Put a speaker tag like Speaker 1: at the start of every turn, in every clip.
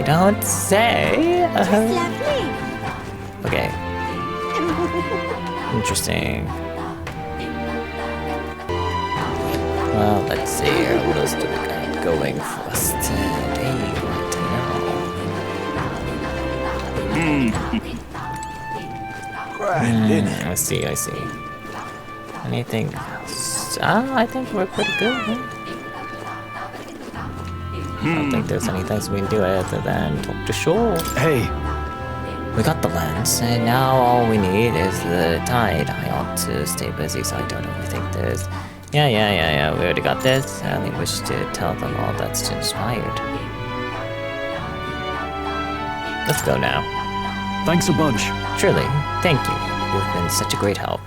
Speaker 1: don't say. Okay. Interesting. Well, let's see here. What else do we got going for us today? I see. Anything else? I think we're pretty good, huh? I don't think there's anything we can do other than talk to Strohl.
Speaker 2: Hey.
Speaker 1: We got the lens, and now all we need is the tide. I ought to stay busy, so I don't really think there's... Yeah, we already got this. I only wish to tell them all that's inspired. Let's go now.
Speaker 2: Thanks a bunch.
Speaker 1: Truly, thank you. You've been such a great help.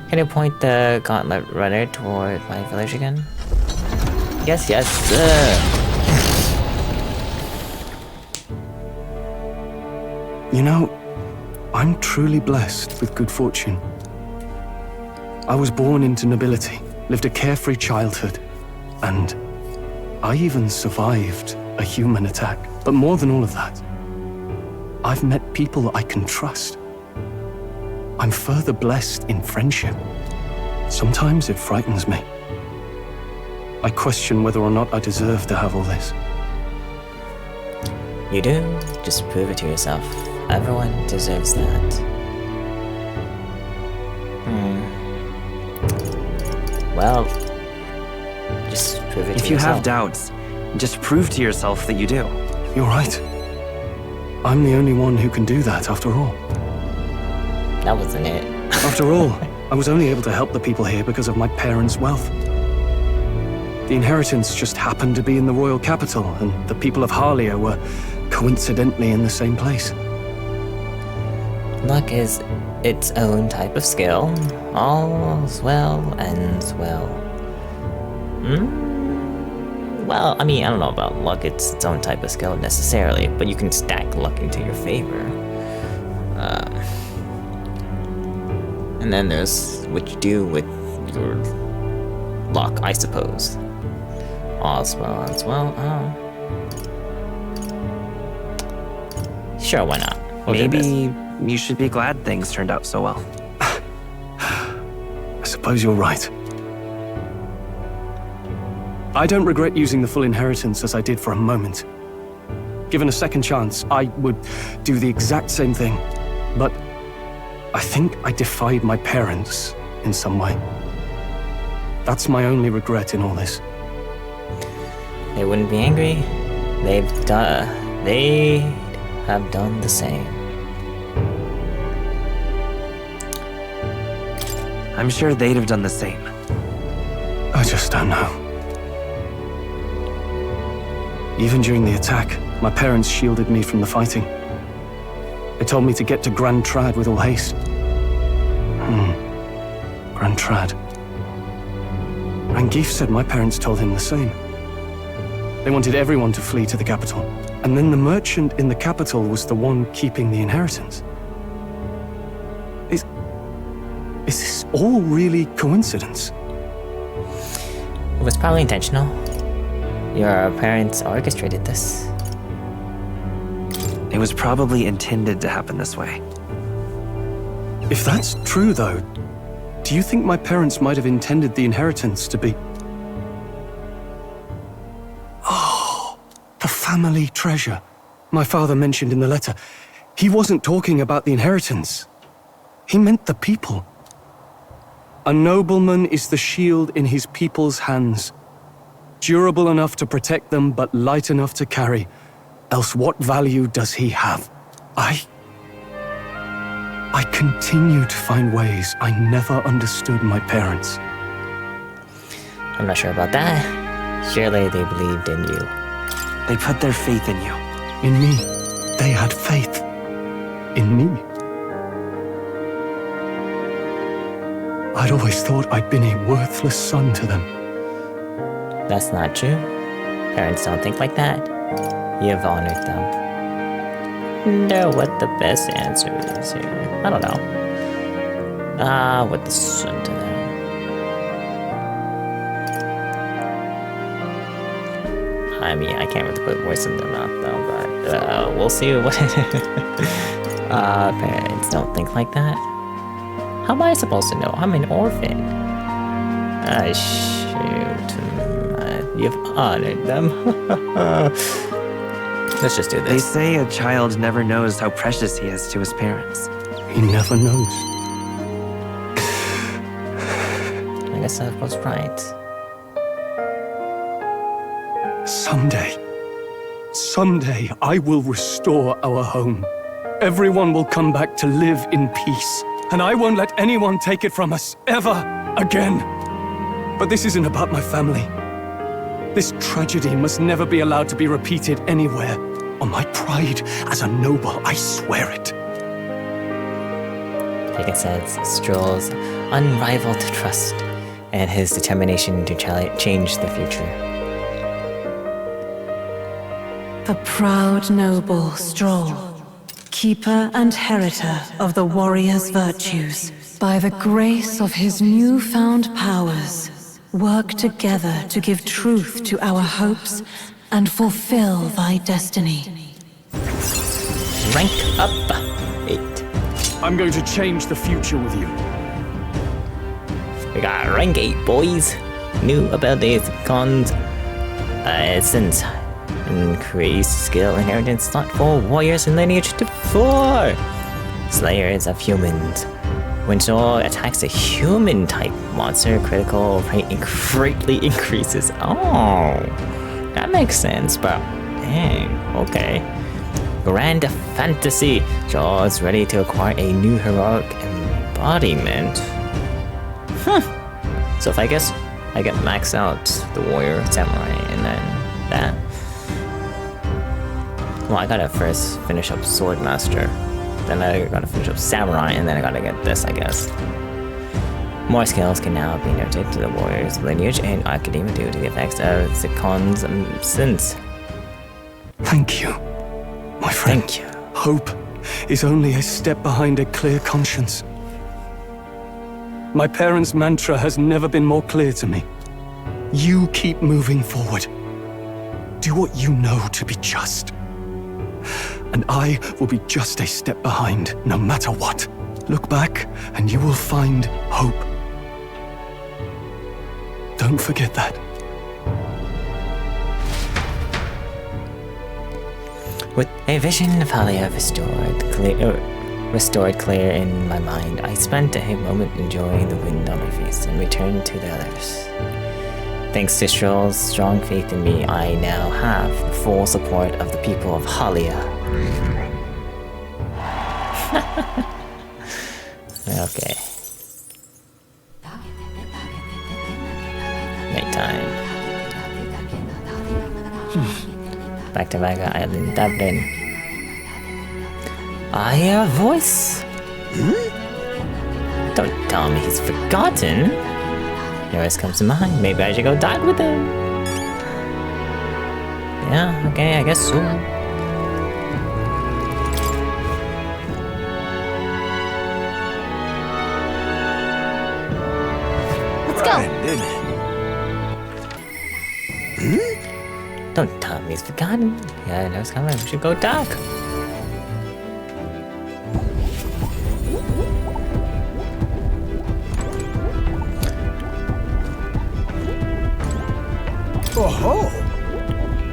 Speaker 1: Can you point the gauntlet runner toward my village again? Yes, sir.
Speaker 2: You know, I'm truly blessed with good fortune. I was born into nobility, lived a carefree childhood, and I even survived a human attack. But more than all of that, I've met people I can trust. I'm further blessed in friendship. Sometimes it frightens me. I question whether or not I deserve to have all this.
Speaker 1: You do? Just prove it to yourself. Everyone deserves that. Well, just prove it to yourself.
Speaker 3: If you have doubts, just prove to yourself that you do.
Speaker 2: You're right. I'm the only one who can do that, after all.
Speaker 1: That wasn't it.
Speaker 2: After all, I was only able to help the people here because of my parents' wealth. The inheritance just happened to be in the royal capital, and the people of Harlia were coincidentally in the same place.
Speaker 1: Luck is its own type of skill. All's well ends well. Well, I mean, I don't know about luck. It's its own type of skill necessarily, but you can stack luck into your favor. And then there's what you do with your luck, I suppose. All's well ends well. Sure, why not?
Speaker 3: Maybe you should be glad things turned out so well.
Speaker 2: I suppose you're right. I don't regret using the full inheritance as I did for a moment. Given a second chance, I would do the exact same thing. But I think I defied my parents in some way. That's my only regret in all this.
Speaker 1: They wouldn't be angry. They have done the same.
Speaker 3: I'm sure they'd have done the same.
Speaker 2: I just don't know. Even during the attack, my parents shielded me from the fighting. They told me to get to Grand Trad with all haste. Grand Trad. Rangeef said my parents told him the same. They wanted everyone to flee to the capital. And then the merchant in the capital was the one keeping the inheritance. Is this all really coincidence?
Speaker 1: It was probably intentional. Your parents orchestrated this.
Speaker 3: It was probably intended to happen this way.
Speaker 2: If that's true, though, do you think my parents might have intended the inheritance to be... Oh, the family treasure my father mentioned in the letter. He wasn't talking about the inheritance. He meant the people. A nobleman is the shield in his people's hands, durable enough to protect them, but light enough to carry. Else what value does he have? I continue to find ways I never understood my parents.
Speaker 1: I'm not sure about that. Surely they believed in you.
Speaker 3: They put their faith in you.
Speaker 2: In me. They had faith. In me. I'd always thought I'd been a worthless son to them.
Speaker 1: That's not true. Parents don't think like that. You've honored them. Know what the best answer is here. I don't know. What the son to them. I I mean, I can't really put words in their mouth though, but we'll see what parents don't think like that. How am I supposed to know? I'm an orphan. Shoot. You've honored them. Let's just do
Speaker 3: They
Speaker 1: this.
Speaker 3: say a child never knows how precious he is to his parents.
Speaker 2: He never knows.
Speaker 1: I guess I was right.
Speaker 2: Someday, I will restore our home. Everyone will come back to live in peace. And I won't let anyone take it from us, ever again. But this isn't about my family. This tragedy must never be allowed to be repeated anywhere. On my pride as a noble, I swear it.
Speaker 1: Like I said, Strohl's unrivaled trust and his determination to change the future.
Speaker 4: The proud noble Strohl, keeper and heritor of the warrior's virtues, by the grace of his newfound powers, work together to give truth to our hopes and fulfill thy destiny.
Speaker 1: Rank up 8.
Speaker 2: I'm going to change the future with you.
Speaker 1: We got rank 8, boys. New abilities, cons, since increased skill inheritance slot for warriors and lineage to 4. Slayers of humans. When Strohl attacks a human type monster, critical rate greatly increases. Oh, that makes sense, but dang, okay. Grand Fantasy. Strohl is ready to acquire a new heroic embodiment. So if I guess I get max out the warrior, samurai, and then that. Well, I gotta first finish up Swordmaster. Then I gotta finish up Samurai, and then I gotta get this, I guess. More skills can now be noted to the warrior's lineage and academia due to the effects of Zikon's sins.
Speaker 2: Thank you, my friend.
Speaker 1: Thank you.
Speaker 2: Hope is only a step behind a clear conscience. My parents' mantra has never been more clear to me. You keep moving forward. Do what you know to be just. And I will be just a step behind, no matter what. Look back, and you will find hope. Don't forget that.
Speaker 1: With a vision of Halia restored clear in my mind, I spent a moment enjoying the wind on my face and returned to the others. Thanks to Strohl's strong faith in me, I now have the full support of the people of Halia. Okay. Nighttime. Back to Vaga Island, Dublin. I hear a voice. Don't tell me he's forgotten. Neuras comes to mind. Maybe I should go dine with him. Yeah, okay, I guess so.
Speaker 4: Let's go!
Speaker 1: Don't tell me he's forgotten. Yeah, Neuras coming. We should go talk.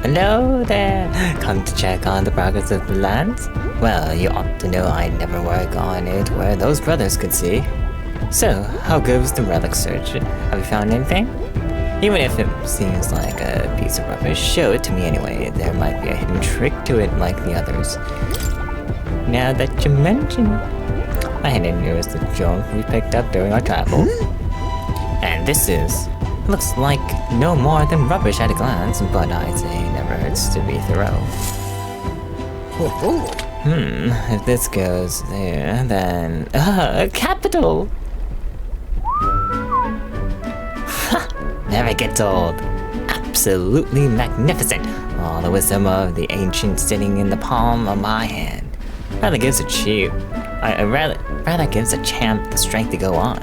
Speaker 1: Hello there! Come to check on the progress of the lands? Well, you ought to know I'd never work on it where those brothers could see. So, how goes the relic search? Have you found anything? Even if it seems like a piece of rubbish, show it to me anyway. There might be a hidden trick to it like the others. Now that you mention it, I hadn't noticed the junk we picked up during our travel. And this looks like no more than rubbish at a glance, but I'd say it never hurts to be thorough. If this goes there, then... capital! Never gets old. Absolutely magnificent. All the wisdom of the ancient sitting in the palm of my hand. Rather gives a champ the strength to go on.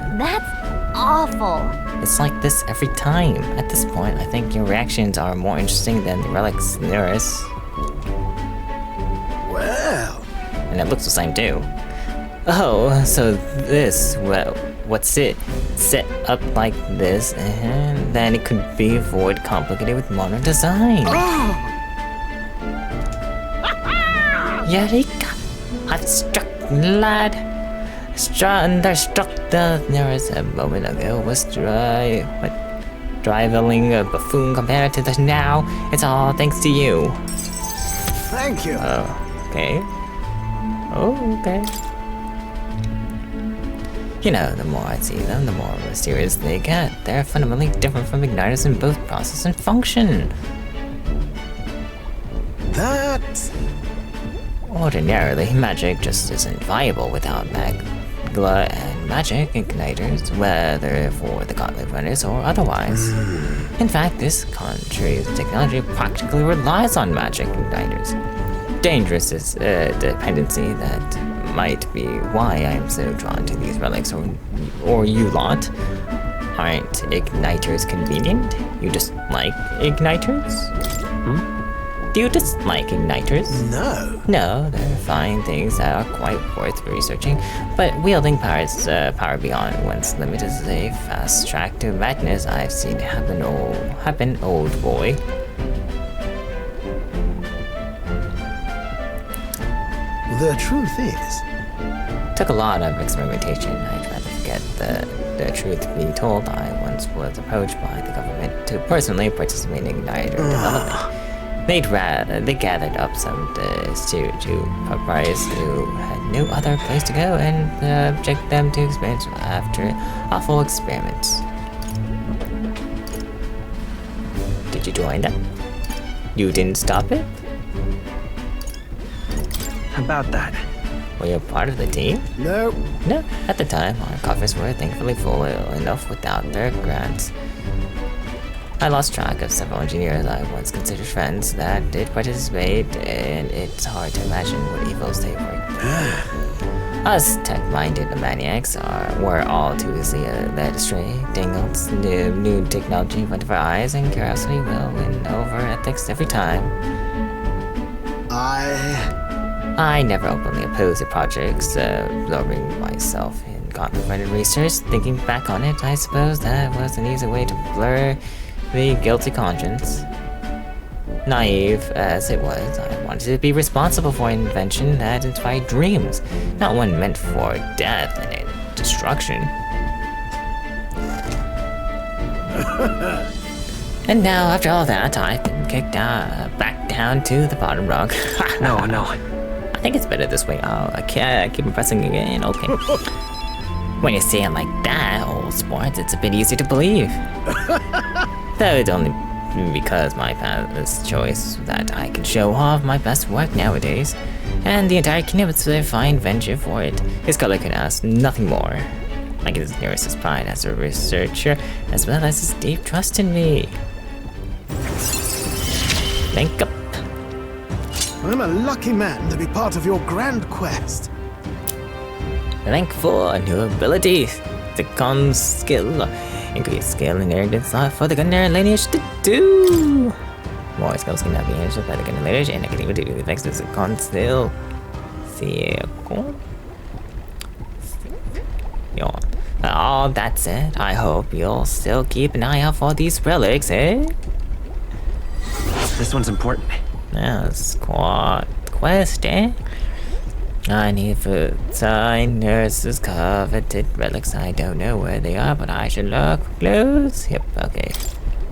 Speaker 5: awful.
Speaker 1: It's like this every time. At this point, I think your reactions are more interesting than the relic's Neuras.
Speaker 6: Well,
Speaker 1: And it looks the same too. Oh, so this, well, what's it? Set up like this, and then it could be void complicated with modern design. Eureka! I've struck, lad. Thunderstruck the Neuras a moment ago was driveling a buffoon compared to the now. It's all thanks to you.
Speaker 6: thank you.
Speaker 1: Okay. Oh, okay. You know, the more I see them, the more mysterious they get. They're fundamentally different from igniters in both process and function.
Speaker 6: That...
Speaker 1: Ordinarily, magic just isn't viable without magla and magic igniters, whether for the gauntlet runners or otherwise. In fact, this country's technology practically relies on magic igniters. Dangerous is dependency that might be why I am so drawn to these relics, or you lot. Aren't igniters convenient? You just like igniters? Do you dislike igniters?
Speaker 6: No.
Speaker 1: No, they're fine things that are quite worth researching, but wielding power beyond one's limit is a fast track to madness I've seen happen, old boy.
Speaker 6: The truth is,
Speaker 1: Took a lot of experimentation. I'd rather forget the truth be told. I once was approached by the government to personally participate in igniter development. They gathered up some astute proprietors who had no other place to go and subject them to experiments after awful experiments. Did you join them? You didn't stop it?
Speaker 3: About that.
Speaker 1: Were you part of the team?
Speaker 6: no.
Speaker 1: No, at the time, our coffers were thankfully full enough without their grants. I lost track of several engineers I once considered friends that did participate, and it's hard to imagine what evils they were. Us tech-minded maniacs were all too easily led astray. Dangles new technology in front of our eyes, and curiosity will win over ethics every time. I never openly opposed the projects, absorbing myself in gauntlet-funded research. Thinking back on it, I suppose that was an easy way to blur the guilty conscience. Naive as it was, I wanted to be responsible for an invention that inspired dreams, not one meant for death and destruction. And now, after all that, I've been kicked back down to the bottom rung.
Speaker 3: No.
Speaker 1: I think it's better this way. Oh, I keep pressing again. Okay. When you say it like that, old sport, it's a bit easy to believe. Though it's only because my path is choice that I can show off my best work nowadays, and the entire kingdom is a fine venture for it. His color can ask nothing more. I get his nearest pride as a researcher, as well as his deep trust in me. Link up.
Speaker 6: I'm a lucky man to be part of your grand quest.
Speaker 1: Thankful new abilities, the con skill, increased skill and inheritance for the gunner lineage to do. More skills cannot be inherited by the gunner lineage, and I can even do the effects of the con skill. All that said, I hope you'll still keep an eye out for these relics, eh?
Speaker 3: This one's important.
Speaker 1: Now, squad quest, eh? I need food. Sign nurses coveted relics. I don't know where they are, but I should look close. Yep, okay.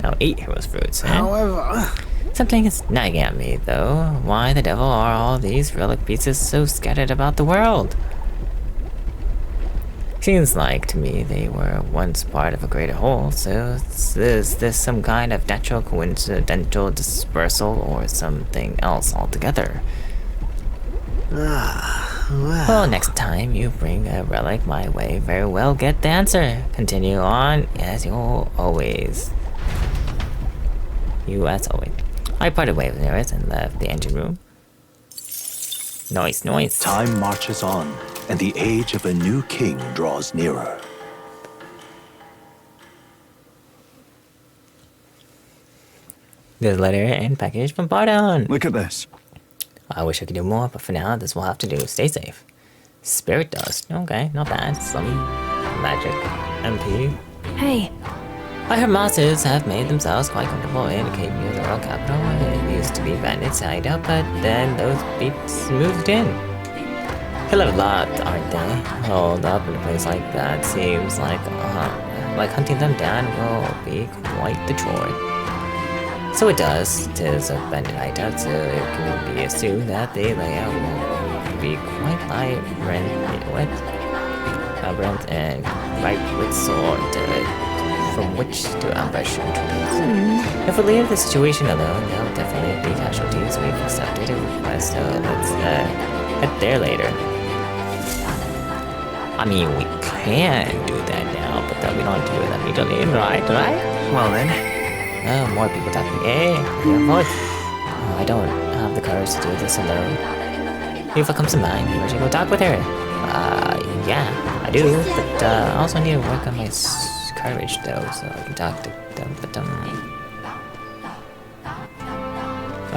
Speaker 1: Now 8 heroes fruits, eh?
Speaker 6: However,
Speaker 1: Something is nagging at me, though. Why the devil are all these relic pieces so scattered about the world? Seems like to me they were once part of a greater whole, so is this some kind of natural coincidental dispersal or something else altogether? Well, next time you bring a relic my way, very well get the answer. Continue on as you always. As always. I parted ways with Neuras and left the engine room. Noise.
Speaker 7: Time marches on, and the age of a new king draws nearer.
Speaker 1: There's a letter and package from Bardon.
Speaker 5: Look at this.
Speaker 1: I wish I could do more, but for now, this will have to do. Stay safe. Spirit dust. Okay, not bad. Some magic. MP.
Speaker 7: Hey,
Speaker 1: I heard monsters have made themselves quite comfortable in the cave near the royal capital. It used to be bandits hideout, but then those beats moved in. Kill a lot, aren't they? Hold up in a place like that seems like hunting them down will be quite the chore. So it does. Tis a bandit hideout, so it can be assumed that the layout will be quite labyrinth and ripe with sword from which to ambush intruders. If we leave the situation alone, there will definitely be casualties. We've accepted a request, so let's head there later. I mean, we can do that now, but then we don't do it immediately, right?
Speaker 3: Well then,
Speaker 1: Oh, more people talking. Hey, your voice. Oh, I don't have the courage to do this alone. Eupha comes to mind. You should go talk with her. Yeah, I do, but I also need to work on my courage though, so I can talk to them. But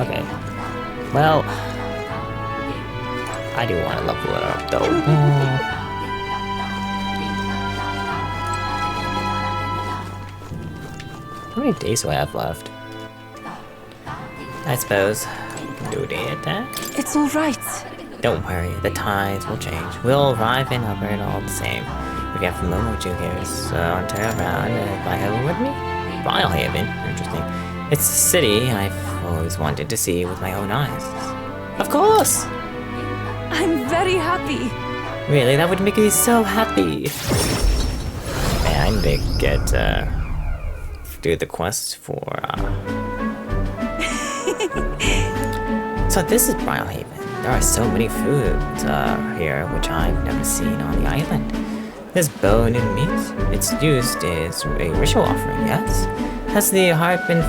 Speaker 1: okay. Well, I do want to level it up though. How many days do I have left? I suppose we can do a day at that.
Speaker 7: it's all right.
Speaker 1: Don't worry, the tides will change. We'll arrive in Hubbard all the same. We get from Momo Juniors on turn around by Heaven with me? Haven, interesting. It's a city I've always wanted to see with my own eyes. Of course!
Speaker 7: I'm very happy.
Speaker 1: Really, that would make me so happy. Man, they get do the quest for So this is Haven. There are so many foods here which I've never seen on the island. There's bone and meat. It's used as a ritual offering, yes? Has the heart been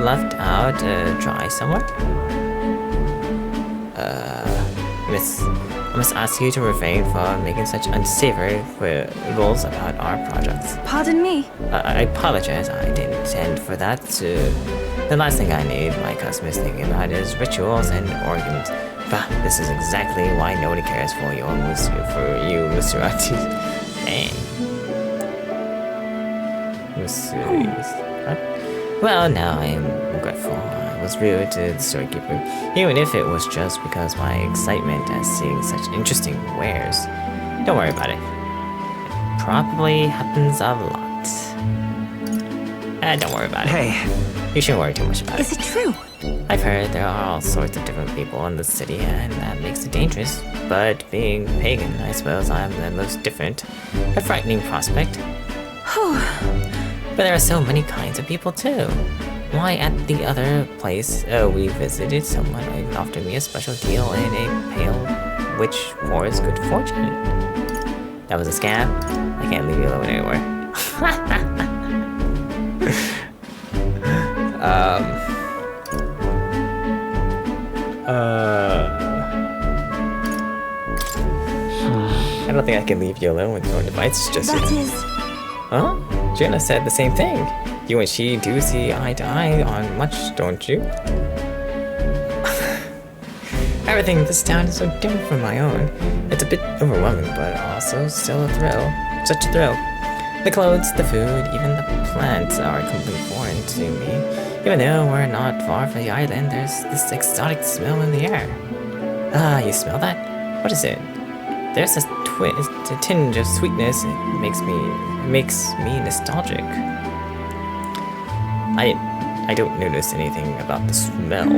Speaker 1: left out dry somewhere? I must ask you to refrain from making such unsavory rules about our projects.
Speaker 7: Pardon me.
Speaker 1: I apologize, I didn't intend for that to... The last thing I need my customers thinking about is rituals and organs. Bah, this is exactly why nobody cares for you, Mr. Ortiz. Dang. Well, now I am regretful. I was rude to the storekeeper, even if it was just because my excitement at seeing such interesting wares. Don't worry about it. It probably happens a lot. Don't worry about it.
Speaker 3: hey,
Speaker 1: You shouldn't worry too much about it.
Speaker 7: Is it true?
Speaker 1: I've heard there are all sorts of different people in the city, and that makes it dangerous. But being pagan, I suppose I'm the most different. A frightening prospect. But there are so many kinds of people too. Why, at the other place we visited, someone even offered me a special deal in a pale witch for his good fortune. That was a scam? I can't leave you alone anymore. I don't think I can leave you alone with your device just yet.
Speaker 7: That is...
Speaker 1: Huh? Jenna said the same thing. You and she do see eye to eye on much, don't you? Everything in this town is so different from my own. It's a bit overwhelming, but also still a thrill. Such a thrill. The clothes, the food, even the plants are completely foreign to me. Even though we're not far from the island, there's this exotic smell in the air. Ah, you smell that? What is it? There's a tinge of sweetness. It makes me nostalgic. I don't notice anything about the smell.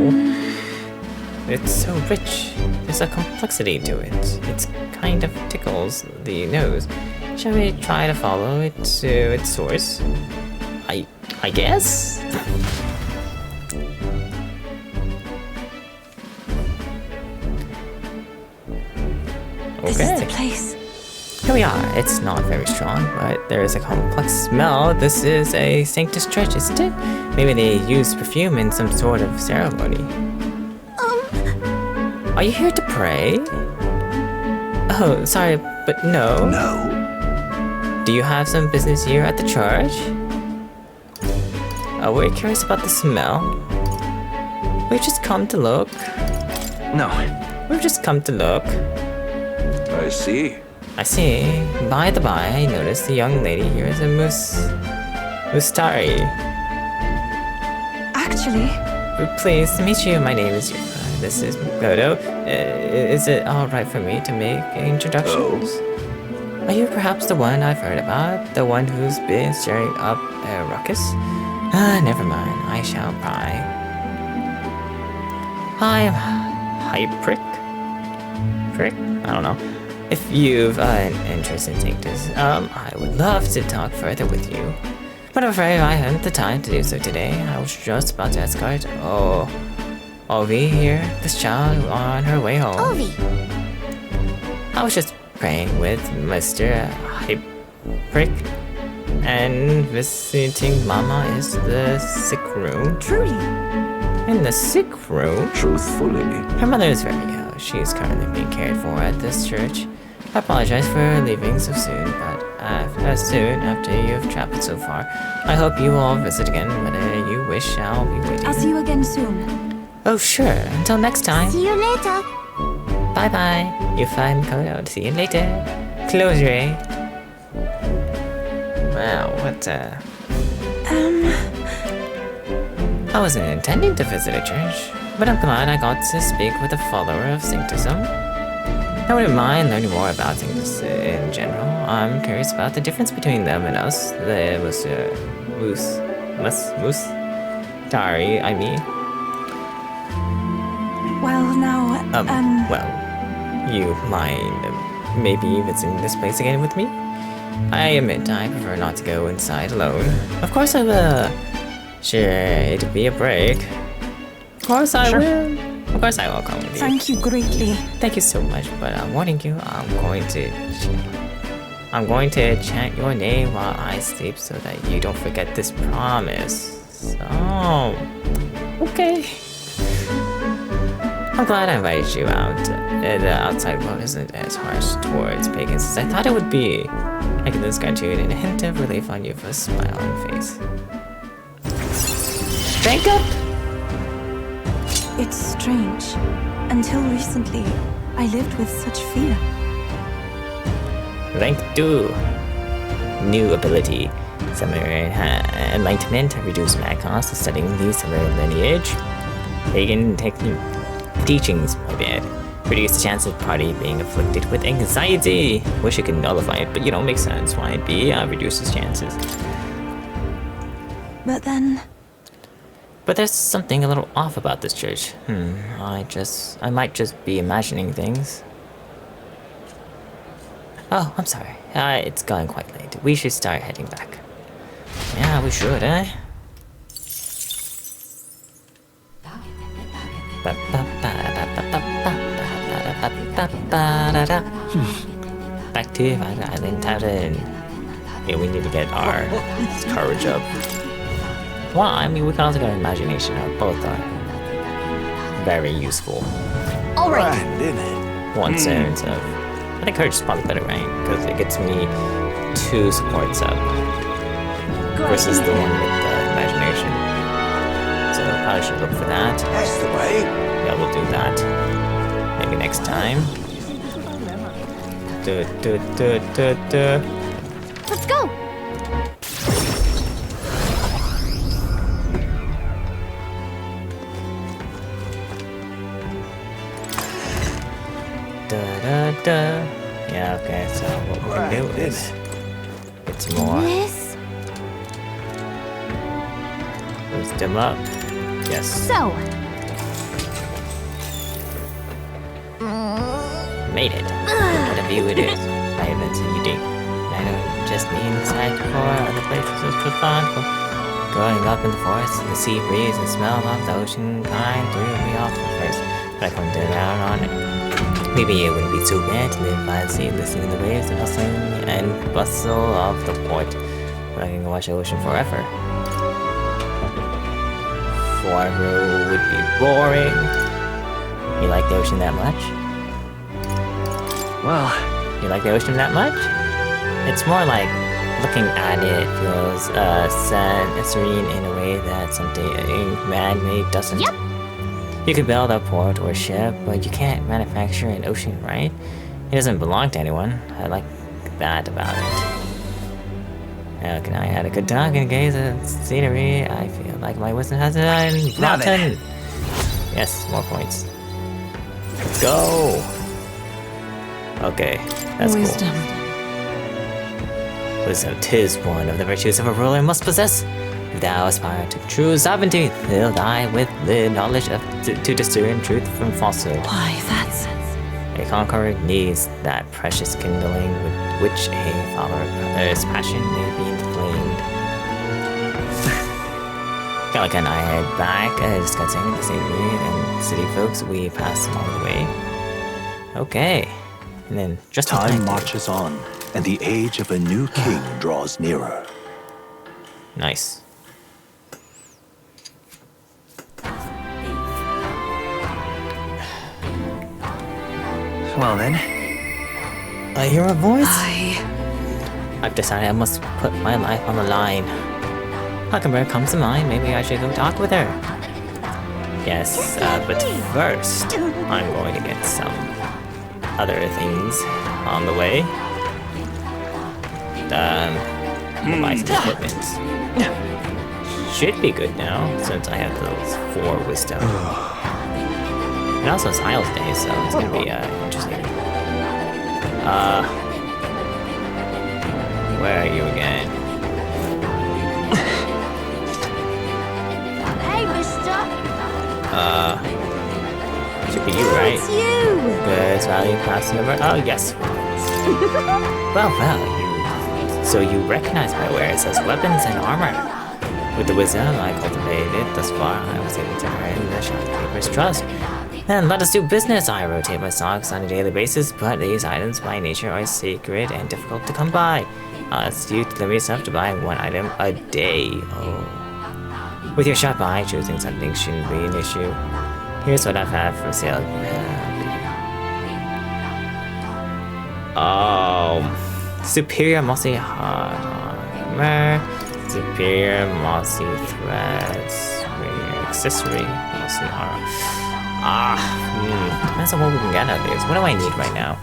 Speaker 1: It's so rich. There's a complexity to it. It kind of tickles the nose. Shall we try to follow it to its source? I guess?
Speaker 7: This is the
Speaker 1: Okay.
Speaker 7: place.
Speaker 1: Here we are. It's not very strong, but there is a complex smell. This is a Sanctus Church, isn't it? Maybe they use perfume in some sort of ceremony. Are you here to pray? Oh, sorry, but no.
Speaker 5: No.
Speaker 1: Do you have some business here at the church? We're curious about the smell. We've just come to look.
Speaker 3: No.
Speaker 1: We've just come to look.
Speaker 5: I see.
Speaker 1: I see. By the by, I noticed the young lady here is a Mustari.
Speaker 7: Actually,
Speaker 1: Pleased to meet you. My name is Eupha. This is Makoto. Is it alright for me to make introductions? Are you perhaps the one I've heard about? The one who's been stirring up a ruckus? Never mind. I shall pry. I'm Hyprick? Prick? I don't know. If you've an interest in Tinctus, I would love to talk further with you. But I'm afraid I haven't the time to do so today. I was just about to escort Ovi here, this child, on her way home.
Speaker 8: Ovi.
Speaker 1: I was just praying with Mr. Hyprick, and visiting Mama is the sick room.
Speaker 7: truly.
Speaker 1: In the sick room?
Speaker 5: Truthfully.
Speaker 1: Her mother is very ill. She is currently being cared for at this church. I apologize for leaving so soon, but as soon after you've traveled so far, I hope you all visit again whenever you wish. I'll be waiting.
Speaker 7: I'll see you again soon.
Speaker 1: Oh, sure. Until next time.
Speaker 8: See you later.
Speaker 1: Bye-bye. Eupha and Makoto. See you later. Closure. Wow, what I wasn't intending to visit a church, but I'm glad I got to speak with a follower of Sanctism. I wouldn't mind learning more about things in general. I'm curious about the difference between them and us. The Tari, I mean.
Speaker 7: Well, now,
Speaker 1: Well, you mind maybe visiting this place again with me? I admit I prefer not to go inside alone. Of course I will. Sure, it'd be a break. Of course I will. Of course I will come with you.
Speaker 7: thank you greatly.
Speaker 1: Thank you so much, but I'm warning you, I'm going to chant your name while I sleep so that you don't forget this promise. So, okay. I'm glad I invited you out. The outside world isn't as harsh towards pagans as I thought it would be. I get this gratitude and a hint of relief on Eupha's smiling face. Drink up!
Speaker 7: It's strange. Until recently, I lived with such fear.
Speaker 1: Rank 2. New ability. Summoner Enlightenment. Reduce mag cost of studying the summoner lineage. Pagan teachings, my bad. Reduce the chance of the party being afflicted with anxiety. Wish I could nullify it, but you don't make sense. Why it be? Reduces chances.
Speaker 7: But then,
Speaker 1: But there's something a little off about this church. I might just be imagining things. Oh, I'm sorry. It's gotten quite late. We should start heading back. Yeah, we should, eh? Back to Island Tavern. Yeah, we need to get our courage up. Well, I mean, we can also get our imagination up. Both are very useful.
Speaker 8: All right.
Speaker 5: Grand, isn't it?
Speaker 1: One sense of... I think courage is probably better, right? Because it gets me 2 supports up. Versus the one with the imagination. So I probably should look for that.
Speaker 5: That's the way.
Speaker 1: Yeah, we'll do that. Maybe next time.
Speaker 8: Let's go.
Speaker 1: Yeah, okay, so what we can do is get some more.
Speaker 8: This.
Speaker 1: Boost them up. Yes.
Speaker 8: So.
Speaker 1: Made it. What a view it is. I haven't seen you dig. I don't just mean inside for other places for fun. Growing up in the forest, the sea breeze and smell of the ocean kind threw me off at first, but I couldn't get out on it. Maybe it wouldn't be too bad to live by the sea, listening to the waves and hustling and bustle of the port, but I can go watch the ocean forever. Forever would be boring. You like the ocean that much?
Speaker 3: Well,
Speaker 1: You like the ocean that much? It's more like looking at it feels serene in a way that something man-made doesn't.
Speaker 8: Yep.
Speaker 1: You could build a port or ship, but you can't manufacture an ocean, right? It doesn't belong to anyone. I like that about it. How can I had a good talk and gaze at scenery? I feel like my wisdom has been
Speaker 3: Now then.
Speaker 1: rotten. Yes, more points. Let's go. Okay, that's
Speaker 4: Wisdom.
Speaker 1: cool. Wisdom, 'tis one of the virtues of a ruler must possess. If thou aspire to true sovereignty, fill thy with the knowledge of to discern truth from falsehood.
Speaker 4: Why, that's...
Speaker 1: A conqueror needs that precious kindling with which a follower's passion may be inflamed. Like and I head back, discussing the scenery and city folks we passed along the way. Okay, and then just
Speaker 9: Time marches on, and the age of a new king draws nearer.
Speaker 1: Nice.
Speaker 3: Well then,
Speaker 1: I hear a voice. I've decided I must put my life on the line. Hulkenburg comes to mind. Maybe I should go talk with her. Yes, but first, I'm going to get some other things on the way. Device equipment. Should be good now, since I have those 4 wisdom. And also it's Isles Day, so it's gonna be interesting. Where are you again?
Speaker 8: Hey, mister.
Speaker 1: Should be you, right?
Speaker 8: It's you.
Speaker 1: Goods, value, class number. Oh, yes. Well, so you recognize my wares as weapons and armor. With the wisdom I cultivated thus far, I was able to earn the shopkeeper's trust. Then let us do business. I rotate my stocks on a daily basis, but these items by nature are sacred and difficult to come by. It's you to limit yourself to buying 1 item a day. Oh. With your shop eye, choosing something shouldn't be an issue. Here's what I've had for sale. Superior mossy armor, superior mossy threads, superior accessory, mossy armor. Depends on what we can get out of these. What do I need right now?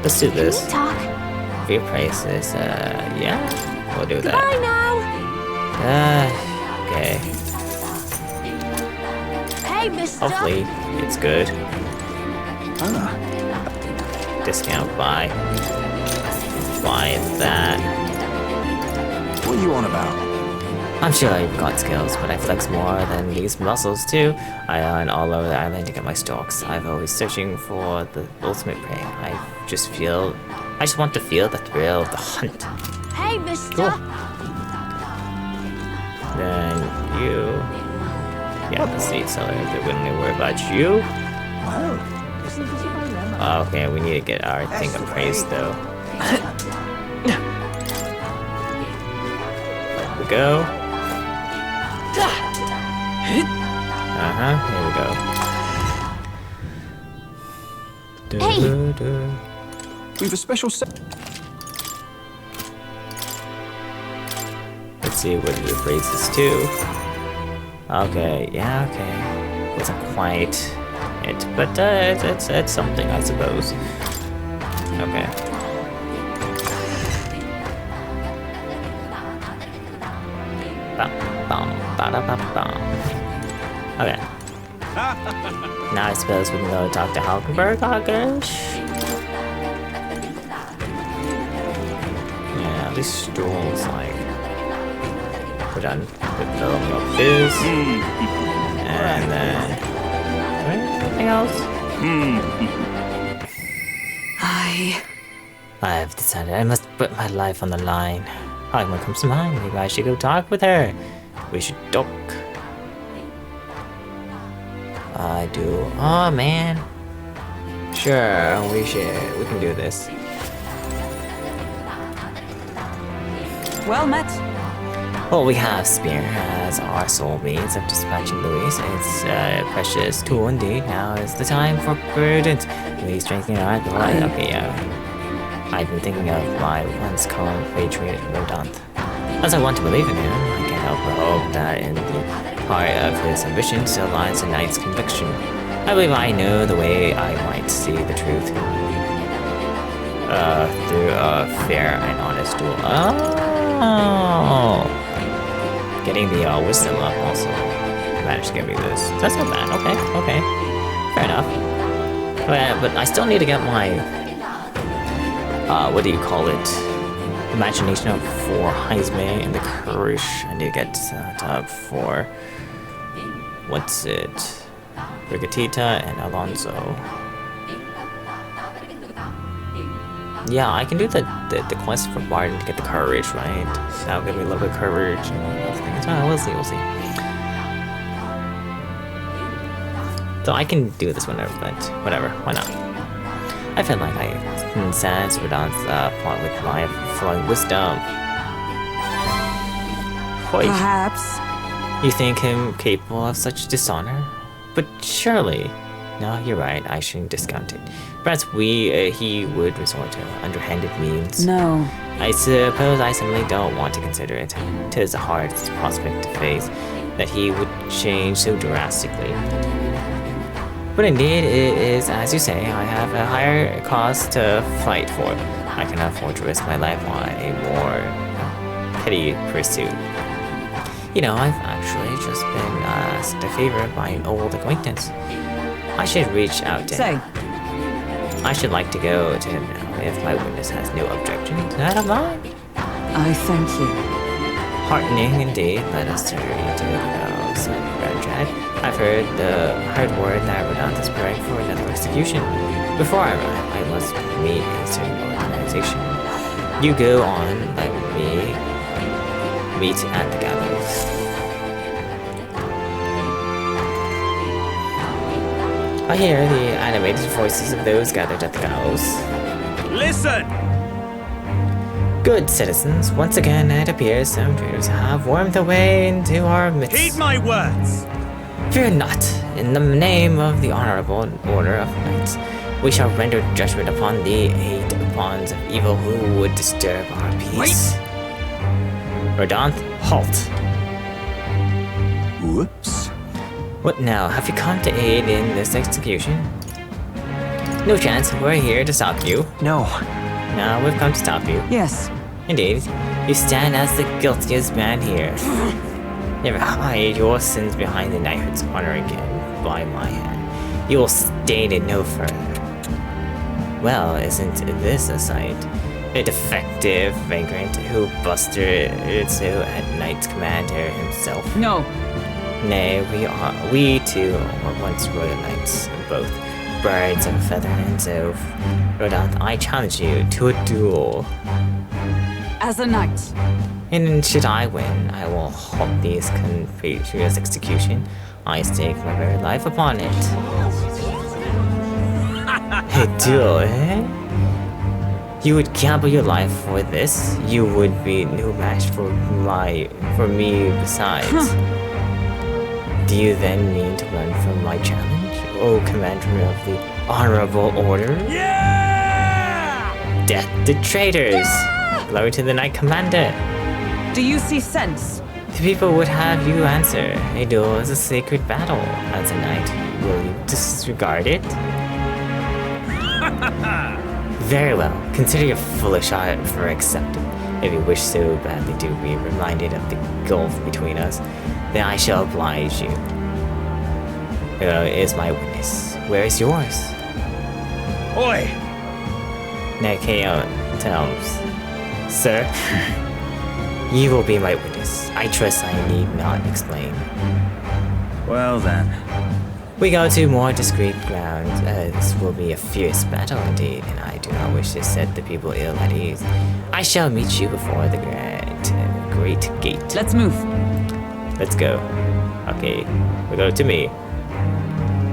Speaker 1: Let's do this.
Speaker 8: Talk.
Speaker 1: Fair prices, yeah, we'll do that.
Speaker 8: Bye now.
Speaker 1: Okay.
Speaker 8: Hey, mister.
Speaker 1: Hopefully, it's good. Discount buy. Buy that.
Speaker 9: What are you on about?
Speaker 1: I'm sure I've got skills, but I flex more than these muscles too. I run all over the island to get my stalks. I'm always searching for the ultimate prey. I just want to feel the thrill of the hunt.
Speaker 8: Hey, mister.
Speaker 1: Cool. Then you... Yeah, the seed seller. We don't need to worry about you. Okay, we need to get our thing appraised though. There we go. Here we go.
Speaker 8: Hey.
Speaker 9: We've a special set.
Speaker 1: Let's see what he appraises to. Okay, yeah, okay. Wasn't quite it, but it's something, I suppose. Okay. Okay. Now I suppose we can go talk to Hulkenburg, I guess. Yeah, this Strohl's like... We're done with filling up his. And then... Anything else? I've decided I must put my life on the line. Hulkenburg comes to mind. Maybe I should go talk with her. We should talk. I do. Oh man. Sure, we can do this.
Speaker 4: Well met.
Speaker 1: Well, we have Spear as our sole means of dispatching Louis. It's a precious tool indeed. Now is the time for prudence. We strengthen our ally. Okay, yeah. I've been thinking of my once compatriot Rodonth. As I want to believe in him, I can't help but hope that in the heart of his ambition still lies a knight's conviction. I believe I know the way I might see the truth. Through a fair and honest duel. Oh! Getting the wisdom up also managed to give me this. That's not bad. Okay. Fair enough. But I still need to get my what do you call it? Imagination up for Heisme and the courage. I need to get that up for what's it? Rigatita and Alonso. Yeah, I can do the quest for Barton to get the courage, right? So that'll give me a little bit of courage and other things. Oh, we'll see. So I can do this whenever, but whatever, why not? I feel like I can sense Radon's plot with my flowing wisdom. Hoi.
Speaker 4: Perhaps.
Speaker 1: You think him capable of such dishonor? But surely... No, you're right, I shouldn't discount it. Perhaps he would resort to underhanded means.
Speaker 4: No.
Speaker 1: I suppose I simply don't want to consider it. 'Tis a hard prospect to face, that he would change so drastically. But indeed, it is, as you say, I have a higher cause to fight for. I cannot afford to risk my life on a more petty pursuit. You know, I've actually just been asked a favor by an old acquaintance. I should reach out to him. I should like to go to him now, if my witness has no objection to that of mine.
Speaker 4: I thank you.
Speaker 1: Heartening indeed. Let us turn to the bells and Renjad. I've heard word that Radon is preparing for another execution. Before I arrive, I must meet a certain organization. You go on, let me meet at the gallows. I hear the animated voices of those gathered at the gallows.
Speaker 9: Listen!
Speaker 1: Good citizens, once again it appears some traitors have wormed their way into our midst.
Speaker 9: Heed my words!
Speaker 1: Fear not, in the name of the honorable order of knights, we shall render judgment upon the 8 pawns of evil who would disturb our peace. Radon, halt.
Speaker 9: Whoops.
Speaker 1: What now? Have you come to aid in this execution? No chance. We're here to stop you.
Speaker 3: No.
Speaker 1: No, we've come to stop you.
Speaker 4: Yes.
Speaker 1: Indeed. You stand as the guiltiest man here. Never hide your sins behind the knighthood's honor again by my hand. You will stain it no further. Well, isn't this a sight? A defective vagrant who busted so at Knight's commander himself.
Speaker 4: No.
Speaker 1: Nay, we too were once royal knights, both birds of a feather, and so, Rodon, I challenge you to a duel.
Speaker 4: As a knight.
Speaker 1: And should I win, I will halt these compatriots' execution. I stake my very life upon it. A duel, eh? You would gamble your life for this? You would be no match for me besides. Do you then mean to run from my challenge, O Commander of the Honorable Order?
Speaker 9: Yeah!
Speaker 1: Death to traitors! Yeah! Glory to the Knight Commander!
Speaker 4: Do you see sense?
Speaker 1: The people would have you answer. A duel is a sacred battle. As a knight, will you disregard it? Very well. Consider your foolish heart for accepting. If you wish so badly to be reminded of the gulf between us, then I shall oblige you. Is my witness. Where is yours?
Speaker 9: Oi!
Speaker 1: Nakaon tells, Sir, you will be my witness. I trust I need not explain.
Speaker 9: Well then.
Speaker 1: We go to more discreet ground. This will be a fierce battle indeed, and I do not wish to set the people ill at ease. I shall meet you before the great gate.
Speaker 4: Let's move.
Speaker 1: Let's go. Okay, we go to me.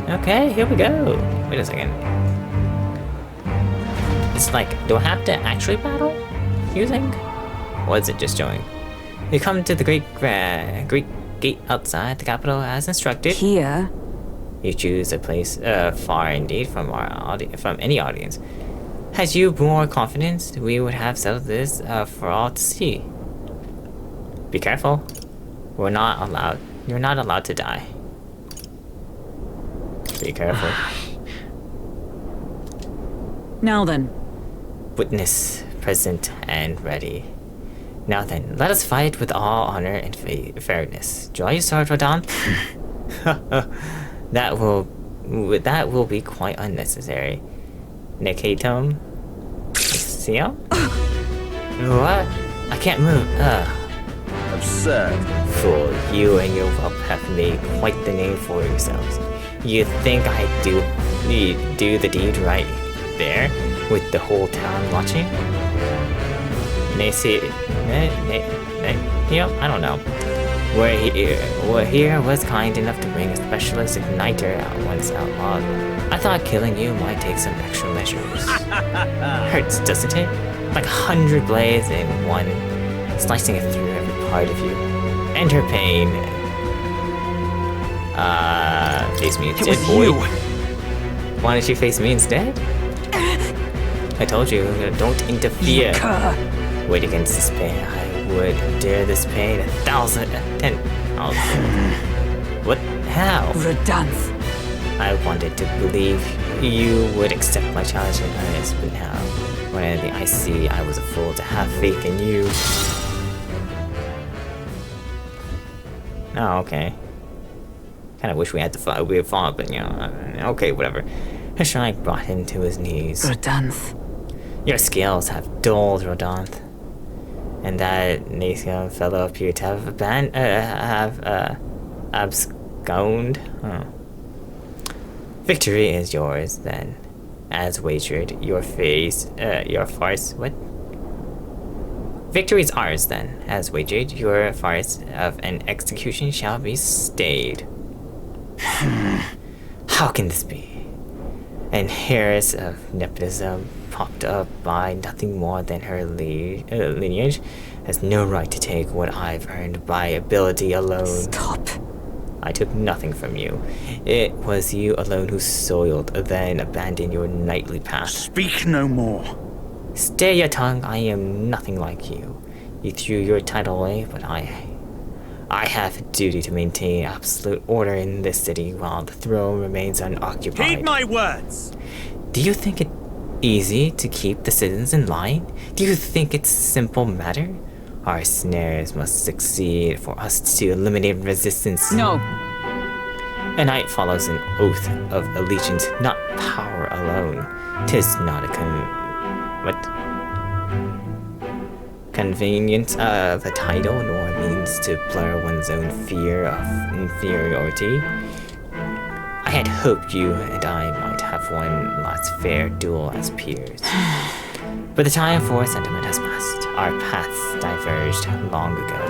Speaker 1: Okay, here we go. Wait a second. It's like, do I have to actually battle? You think? Or is it just showing? You come to the great gate outside the capital as instructed.
Speaker 4: Here.
Speaker 1: You choose a place far indeed from from any audience. Had you more confidence, we would have settled this for all to see. Be careful. We're not allowed. You're not allowed to die. Be careful.
Speaker 4: Now then.
Speaker 1: Witness, present, and ready. Now then, let us fight with all honor and fairness. Draw your sword, Rodon. That will be quite unnecessary. Nikatom? Seal? What? I can't move.
Speaker 5: Absurd.
Speaker 1: Fool, you and your whelp have made quite the name for yourselves. You think I do the deed right there, with the whole town watching? I don't know. We're here was kind enough to bring a specialist igniter out once outlawed. I thought killing you might take some extra measures. Hurts, doesn't it? Like 100 blades in one, slicing it through every part of you. Enter pain. Face me instead, boy. Why don't you face me instead? I told you, don't interfere. Wait against this pain. I would dare this pain 1,000, 10,000. What? How?
Speaker 4: Redanth.
Speaker 1: I wanted to believe you would accept my challenge in earnest, but now, when I see I was a fool to have faith in you. Oh, okay. Kind of wish we had to fight. We had fought, but you know, okay, whatever. Her strike brought him to his knees.
Speaker 4: Redanth.
Speaker 1: Your skills have dulled, Rodonth. And that Nacion fellow appeared to have absconded. Oh. Victory is yours, then. As wagered, your farce. What? Victory is ours, then. As wagered, your farce of an execution shall be stayed. How can this be? An heiress of nepotism, propped up by nothing more than her lineage, has no right to take what I've earned by ability alone.
Speaker 4: Stop.
Speaker 1: I took nothing from you. It was you alone who soiled, then abandoned your knightly path.
Speaker 5: Speak no more.
Speaker 1: Stay your tongue. I am nothing like you. You threw your title away, but I have a duty to maintain absolute order in this city while the throne remains unoccupied.
Speaker 5: Heed my words.
Speaker 1: Do you think it easy to keep the citizens in line? Do you think it's a simple matter? Our snares must succeed for us to eliminate resistance.
Speaker 4: No.
Speaker 1: A knight follows an oath of allegiance, not power alone. 'Tis not a convenience of a title, nor a means to blur one's own fear of inferiority. I had hoped you and I might have one last fair duel as peers. But the time for sentiment has passed. Our paths diverged long ago.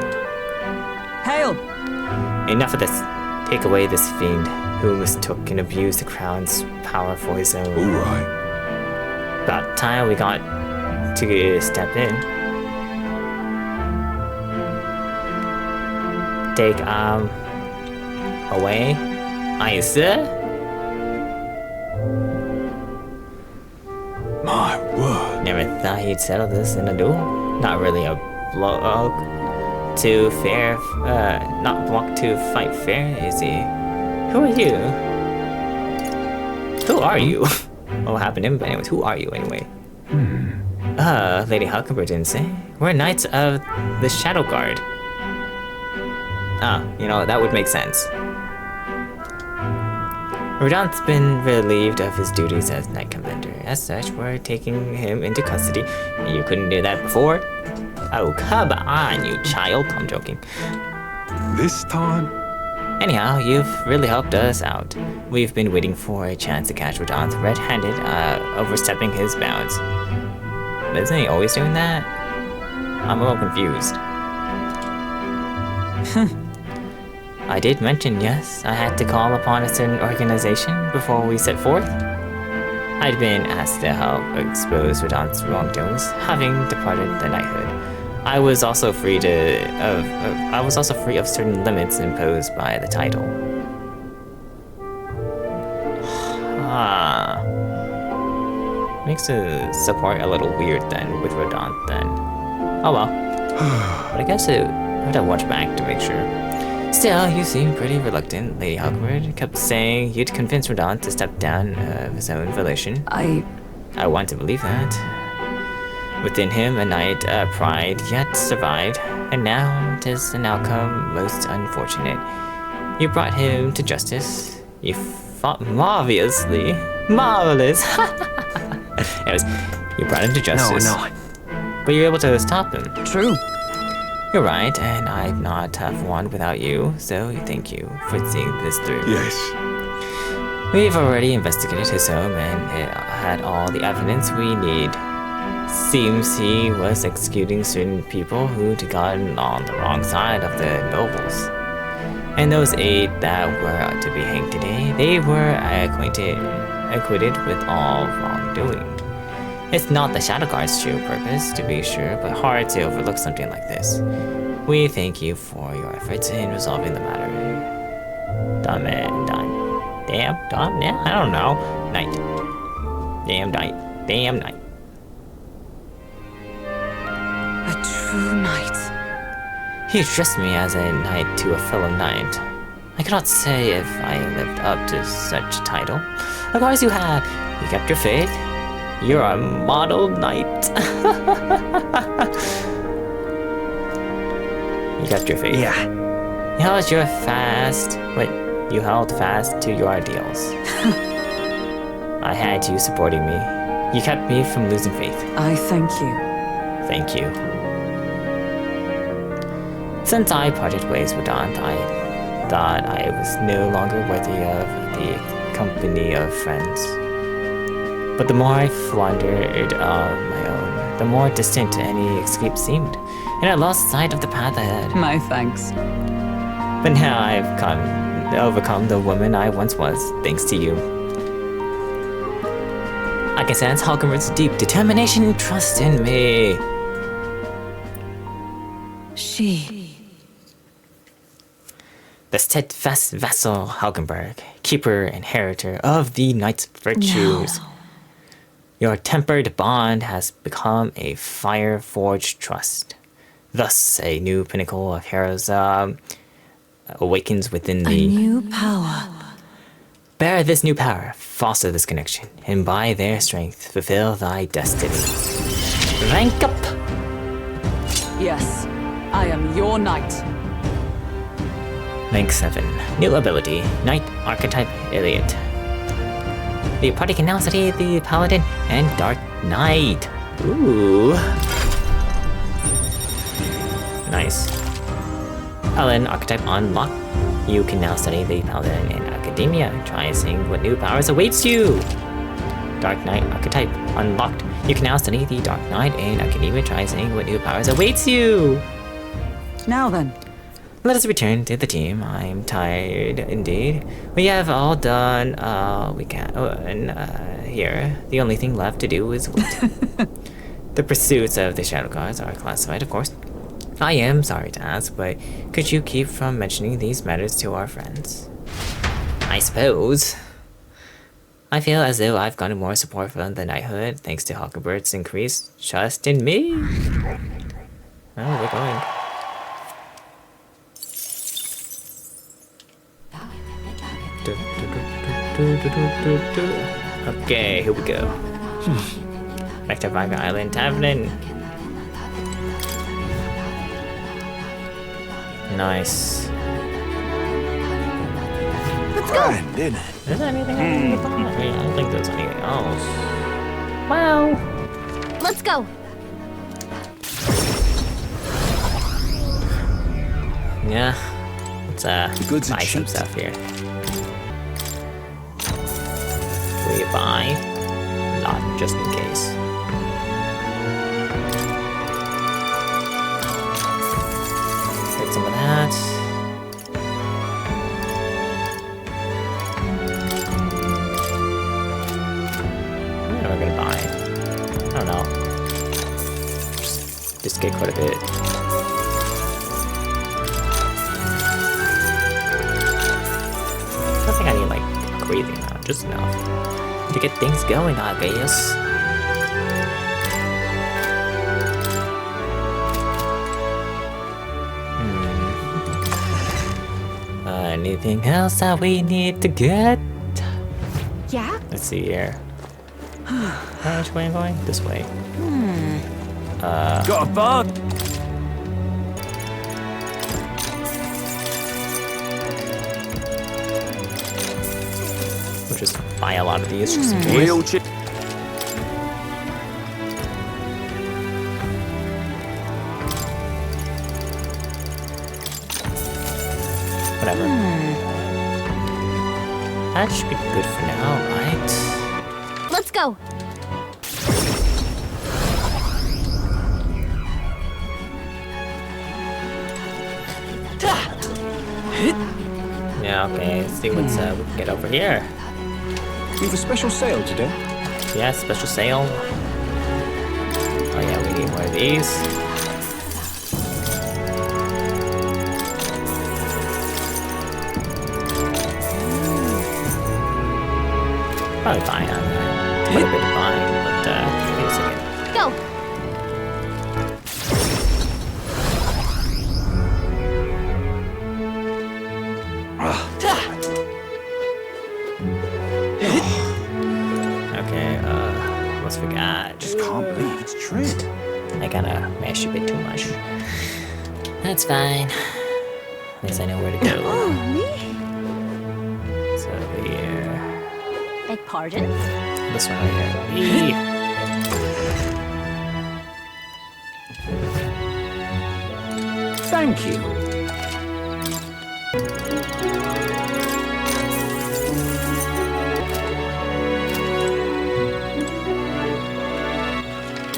Speaker 4: Hail!
Speaker 1: Enough of this. Take away this fiend who mistook and abused the crown's power for his own.
Speaker 5: All right.
Speaker 1: About time we got to step in. Take, away. Aye, sir?
Speaker 5: My word.
Speaker 1: Never thought you'd settle this in a duel. Not really a block to fair, not block to fight fair, is he? Who are you? Who are you? What happened to him? But anyways, who are you anyway? Lady Hulkenburg didn't say. We're knights of the Shadow Guard. Ah, you know, that would make sense. Rodonth's been relieved of his duties as Knight Commander. As such, we're taking him into custody. You couldn't do that before? Oh, come on, you child. I'm joking.
Speaker 5: This time?
Speaker 1: Anyhow, you've really helped us out. We've been waiting for a chance to catch Rodonth red-handed, overstepping his bounds. But isn't he always doing that? I'm a little confused. I did mention, yes, I had to call upon a certain organization before we set forth. I'd been asked to help expose Rodonth's wrongdoings, having departed the knighthood. I was also free of certain limits imposed by the title. Makes the support a little weird then with Rodonth then. Oh well. But I guess I had to watch back to make sure. Still, you seem pretty reluctant. Lady Hulkenburg kept saying you'd convince Radon to step down of his own volition. I want to believe that. Within him, a knight pride yet survived, and now 'tis an outcome most unfortunate. You brought him to justice. You fought marvelous. Anyways, you brought him to justice.
Speaker 3: No.
Speaker 1: But you were able to stop him.
Speaker 3: True.
Speaker 1: You're right, and I'd not have won without you, so thank you for seeing this through.
Speaker 5: Yes.
Speaker 1: We've already investigated his home, and it had all the evidence we need. Seems he was executing certain people who'd gotten on the wrong side of the nobles. And those 8 that were to be hanged today, they were acquitted with all wrongdoing. It's not the Shadow Guard's true purpose, to be sure, but hard to overlook something like this. We thank you for your efforts in resolving the matter. Damn, I don't know. Knight. Damn knight.
Speaker 4: A true knight.
Speaker 1: He addressed me as a knight to a fellow knight. I cannot say if I lived up to such a title. Of course you have. You kept your faith. You're a model knight. You kept your faith.
Speaker 3: Yeah.
Speaker 1: You held fast to your ideals. I had you supporting me. You kept me from losing faith.
Speaker 4: I thank you.
Speaker 1: Thank you. Since I parted ways with Dante, I thought I was no longer worthy of the company of friends. But the more I floundered on my own, the more distant any escape seemed, and I lost sight of the path ahead.
Speaker 4: My thanks.
Speaker 1: But now I've overcome the woman I once was, thanks to you. I can sense Hulkenburg's deep determination and trust in me. The steadfast vassal Hulkenburg, keeper and inheritor of the knight's virtues.
Speaker 4: No.
Speaker 1: Your tempered bond has become a fire-forged trust. Thus, a new pinnacle of heroes awakens within thee.
Speaker 4: A new power.
Speaker 1: Bear this new power, foster this connection, and by their strength fulfill thy destiny. Rank up!
Speaker 4: Yes, I am your knight.
Speaker 1: Rank 7. New ability, Knight Archetype Elliot. The party can now study the Paladin and Dark Knight. Ooh. Nice. Paladin Archetype unlocked. You can now study the Paladin in Academia. Try seeing what new powers awaits you. Dark Knight Archetype unlocked. You can now study the Dark Knight in Academia. Try seeing what new powers awaits you.
Speaker 4: Now then.
Speaker 1: Let us return to the team. I'm tired indeed. We have all done we can. Here, the only thing left to do is wait. The pursuits of the Shadow Guards are classified, of course. I am sorry to ask, but could you keep from mentioning these matters to our friends? I suppose. I feel as though I've gotten more support from the knighthood thanks to Hulkenburg's increased trust in me. Oh, we're going. Okay, here we go. Back to Viper Island Tavern. Nice.
Speaker 8: Let's go!
Speaker 5: Grand, isn't it?
Speaker 1: Is there anything else in the bar? I don't think there's anything else. Well.
Speaker 8: Let's go!
Speaker 1: Yeah. Let's
Speaker 5: goods are
Speaker 1: buy some
Speaker 5: cheap.
Speaker 1: stuff here. We buy a lot just in case. Get some of that. What am I gonna buy? I don't know. Just get quite a bit. I don't think I need like a crazy amount, just enough to get things going, I guess. anything else that we need to get?
Speaker 8: Yeah?
Speaker 1: Let's see here. Which way am I going? This way.
Speaker 9: Got a bug?
Speaker 1: We'll just buy a lot of these just in case.
Speaker 9: Real chip.
Speaker 1: Whatever. That should be good for now, right?
Speaker 8: Let's go.
Speaker 1: Yeah, okay, let's see what's we can get over here.
Speaker 9: We have a special sale today.
Speaker 1: Yeah, special sale. Oh yeah, we need more of these. Probably fine on that. Quite a bit of buying, but wait a second.
Speaker 8: Go.
Speaker 1: Okay, almost forgot.
Speaker 9: Just can't believe it's true.
Speaker 1: I kinda mashed a bit too much. That's fine. At least I know where to go.
Speaker 8: Oh, me?
Speaker 1: So over here.
Speaker 8: Beg pardon?
Speaker 1: This one right here. Eee.
Speaker 9: Thank you.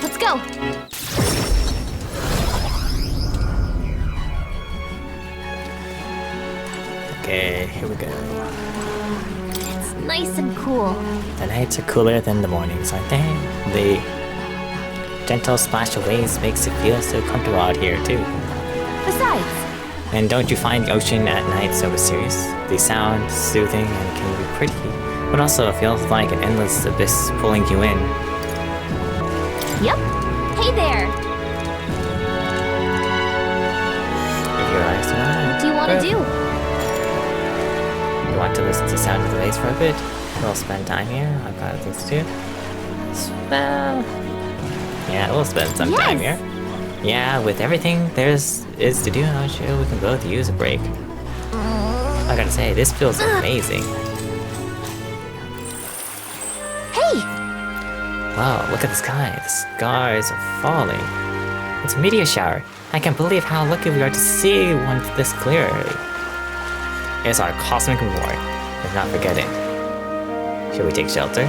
Speaker 8: Let's go.
Speaker 1: Okay, here we go.
Speaker 8: It's nice and cool.
Speaker 1: The nights are cooler than the mornings, aren't they? The gentle splash of waves makes it feel so comfortable out here, too.
Speaker 8: Besides,
Speaker 1: And don't you find the ocean at night so mysterious? The sound soothing and can be pretty, but also feels like an endless abyss pulling you in.
Speaker 8: yep. Hey there.
Speaker 1: If you're honest about it.
Speaker 8: What do you want to do?
Speaker 1: You want to listen to the sound of the waves for a bit? We'll spend time here. I've got things to do. Well, yeah, we'll spend some time here. Yeah, with everything is to do, I'm sure we can both use a break. I gotta say, this feels amazing.
Speaker 8: Hey!
Speaker 1: Wow, look at the sky. The stars are falling. It's a meteor shower. I can't believe how lucky we are to see one this clearly. It's our cosmic reward. Let's not forget it. Should we take shelter?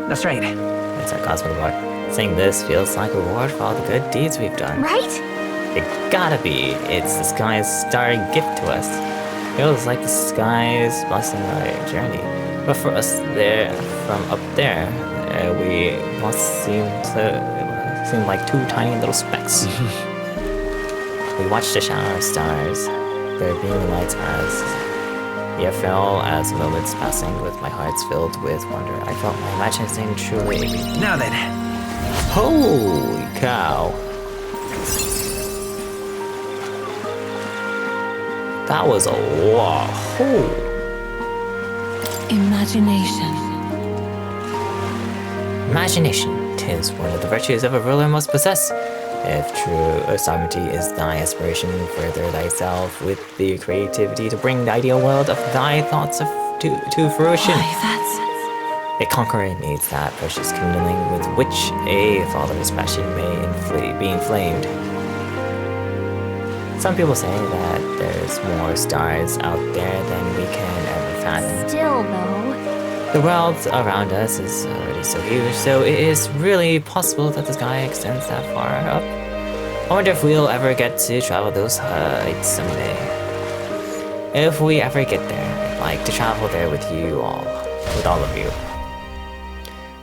Speaker 3: That's right.
Speaker 1: It's our cosmic reward. Saying this feels like a reward for all the good deeds we've done.
Speaker 8: Right?
Speaker 1: It gotta be. It's the sky's starry gift to us. Feels like the sky's blessing our journey. But for us there, from up there, we must seem like two tiny little specks. We watched a shower of stars, their beaming lights as the air fell as the moments passing with my hearts filled with wonder. I felt my imagination truly.
Speaker 3: Now then.
Speaker 1: Holy cow. That was a lot.
Speaker 4: Imagination.
Speaker 1: Imagination, 'tis one of the virtues of a ruler must possess. If true sovereignty is thy aspiration, further thyself with the creativity to bring the ideal world of thy thoughts to fruition.
Speaker 4: Why, that's...
Speaker 1: A conqueror needs that precious kindling with which a father's passion may be inflamed. Some people say that there's more stars out there than we can ever fathom.
Speaker 8: Still, though.
Speaker 1: The world around us is already so huge, so it is really possible that the sky extends that far up. I wonder if we'll ever get to travel those heights someday. If we ever get there, I'd like to travel there with you all, with all of you.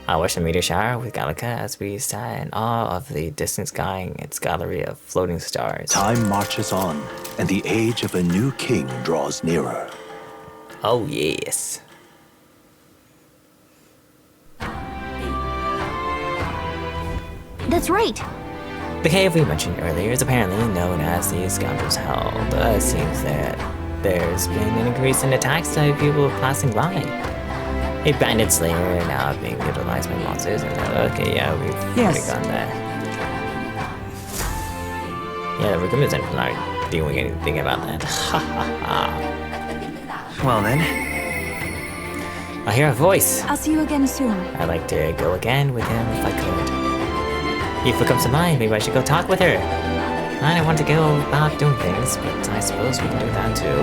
Speaker 1: I watched the meteor shower with Gallica as we sat in awe of the distant sky and its gallery of floating stars.
Speaker 9: Time marches on, and the age of a new king draws nearer.
Speaker 1: Oh yes.
Speaker 8: That's right.
Speaker 1: The cave we mentioned earlier is apparently known as the Scoundrel's Hell, but it seems that there's been an increase in attacks by people passing by. A bandit slayer now being utilized by monsters, and okay, yeah, we've already gone there. Yeah, the Recruiters are not doing anything about that. Ha ha ha.
Speaker 3: Well then,
Speaker 1: I hear a voice.
Speaker 7: I'll see you again soon.
Speaker 1: I'd like to go again with him if I could. Eupha comes to mind, maybe I should go talk with her. I don't want to go about doing things, but I suppose we can do that too.